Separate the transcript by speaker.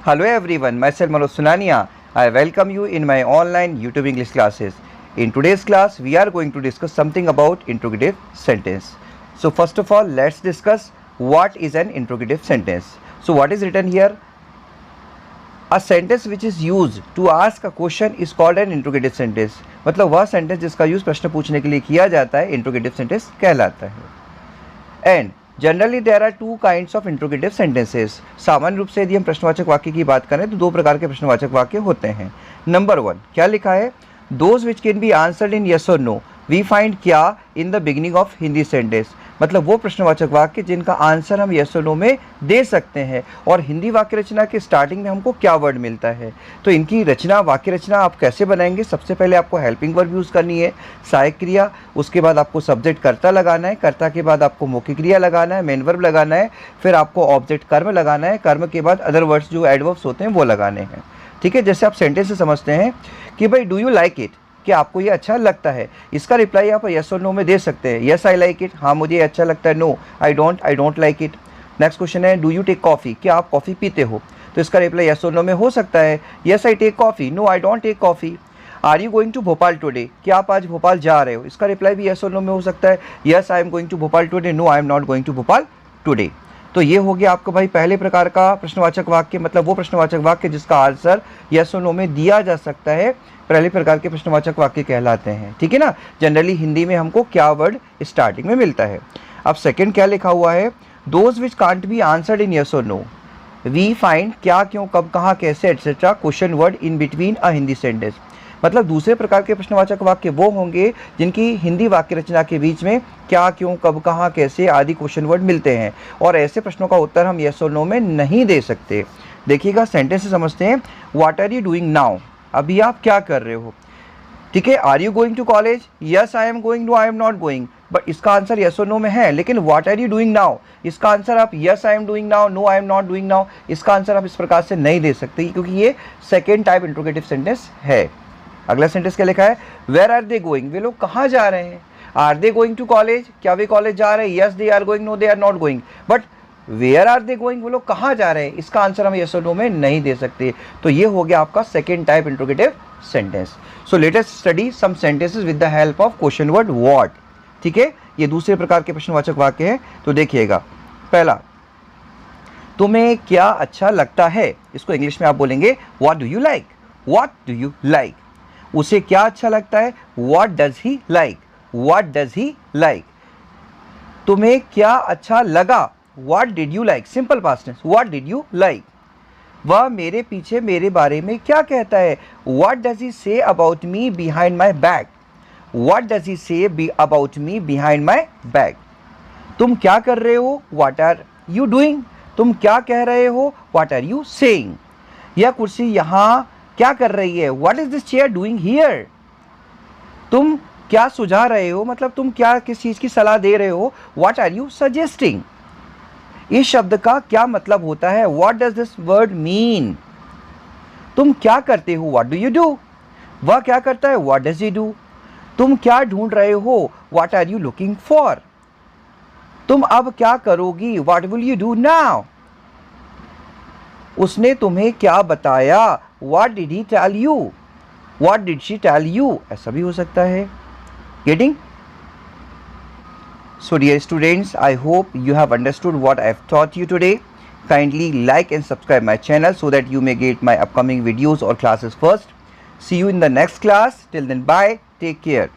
Speaker 1: Hello everyone, myself Manoj Sunania. I welcome you in my online YouTube English classes. In today's class, we are going to discuss something about interrogative sentence. So first of all, let's discuss what is an interrogative sentence. So what is written here? A sentence which is used to ask a question is called an interrogative sentence. मतलब वह sentence जिसका use प्रश्न पूछने के लिए किया जाता है इंट्रोगेटिव सेंटेंस कहलाता है. And generally there are two kinds of interrogative sentences. सामान्य रूप से यदि हम प्रश्नवाचक वाक्य की बात करें तो दो प्रकार के प्रश्नवाचक वाक्य होते हैं. नंबर 1 क्या लिखा है? Those which can be answered in yes और नो वी फाइंड क्या in the beginning of Hindi sentence. मतलब वो प्रश्नवाचक वाक्य जिनका आंसर हम यस और नो में दे सकते हैं और हिंदी वाक्य रचना के स्टार्टिंग में हमको क्या वर्ड मिलता है. तो इनकी रचना, वाक्य रचना आप कैसे बनाएंगे? सबसे पहले आपको हेल्पिंग वर्ब यूज़ करनी है, सहायक क्रिया. उसके बाद आपको सब्जेक्ट कर्ता लगाना है, कर्ता के बाद आपको मुख्य क्रिया लगाना है, मेन वर्ब लगाना है, फिर आपको ऑब्जेक्ट कर्म लगाना है, कर्म के बाद अदर वर्ड्स जो एडवर्ब्स होते हैं वो लगाने हैं. ठीक है, जैसे आप सेंटेंस से समझते हैं कि भाई डू यू लाइक इट, कि आपको ये अच्छा लगता है. इसका रिप्लाई आप यस और नो में दे सकते हैं. यस आई लाइक इट, हाँ मुझे अच्छा लगता है. No I don't like it. Next question है डू यू टेक कॉफ़ी, क्या आप कॉफ़ी पीते हो? तो इसका रिप्लाई यस और नो में हो सकता है. Yes I take coffee, no I don't take coffee. Are you going to Bhopal today, क्या आप आज भोपाल जा रहे हो? इसका रिप्लाई भी यस और नो में हो सकता है. Yes I am going to Bhopal today, no I am not going to Bhopal today. तो ये हो गया आपको भाई पहले प्रकार का प्रश्नवाचक वाक्य, मतलब वो प्रश्नवाचक वाक्य जिसका आंसर यस और नो में दिया जा सकता है, पहले प्रकार के प्रश्नवाचक वाक्य कहलाते हैं. ठीक है ना. जनरली हिंदी में हमको क्या वर्ड स्टार्टिंग में मिलता है. अब सेकंड क्या लिखा हुआ है? Those which can't be answered in yes और नो वी फाइंड क्या, क्यों, कब, कहाँ, कैसे etcetera question word in between a Hindi sentence. मतलब दूसरे प्रकार के प्रश्नवाचक वाक्य वो होंगे जिनकी हिंदी वाक्य रचना के बीच में क्या, क्यों, कब, कहाँ, कैसे आदि क्वेश्चन वर्ड मिलते हैं और ऐसे प्रश्नों का उत्तर हम यस और नो में नहीं दे सकते. देखिएगा, सेंटेंस से समझते हैं. What are you doing now, अभी आप क्या कर रहे हो? ठीक है. Are you going to college, yes I am going, no I am not going. But इसका आंसर यस और नो में है. लेकिन what are you doing now, इसका आंसर आप yes I am doing now, no I am not doing now, इसका answer आप इस प्रकार से नहीं दे सकते क्योंकि ये सेकेंड टाइप इंट्रोगेटिव सेंटेंस है. अगला सेंटेंस क्या लिखा है? वेयर आर दे गोइंग, वे लोग कहाँ जा रहे हैं? Are they going to college, क्या वे कॉलेज जा रहे हैं? Yes they are going, no they are not going. But where are they going, वो लोग कहाँ जा रहे हैं, इसका आंसर हम यस और नो में नहीं दे सकते. तो ये हो गया आपका second type interrogative sentence. So let us study some sentences with the help of question word what. ठीक है, ये दूसरे प्रकार के प्रश्नवाचक वाक्य हैं. तो देखिएगा, पहला, तुम्हें क्या अच्छा लगता है, इसको इंग्लिश में आप बोलेंगे what do you like. What do you like, उसे क्या अच्छा लगता है? What does he like, what does he like. तुम्हें क्या अच्छा लगा, what did you like. Simple past tense, what did you like. वह मेरे पीछे मेरे बारे में क्या कहता है? What does he say about me behind my back, what does he say about me behind my back. तुम क्या कर रहे हो? What are you doing. तुम क्या कह रहे हो? What are you saying. यह कुर्सी यहाँ क्या कर रही है? What is this chair doing here. तुम क्या सुझा रहे हो, मतलब तुम क्या, किस चीज़ की सलाह दे रहे हो? What are you suggesting. इस शब्द का क्या मतलब होता है? What does this word mean. तुम क्या करते हो? What do you do. वह क्या करता है? What does he do. तुम क्या ढूंढ रहे हो? What are you looking for. तुम अब क्या करोगी? What will you do now. उसने तुम्हें क्या बताया? What did he tell you, what did she tell you. ऐसा भी हो सकता है. Getting? So dear students, I hope you have understood what I have taught you today. Kindly like and subscribe my channel so that you may get my upcoming videos or classes first. See you in the next class. Till then, bye. Take care.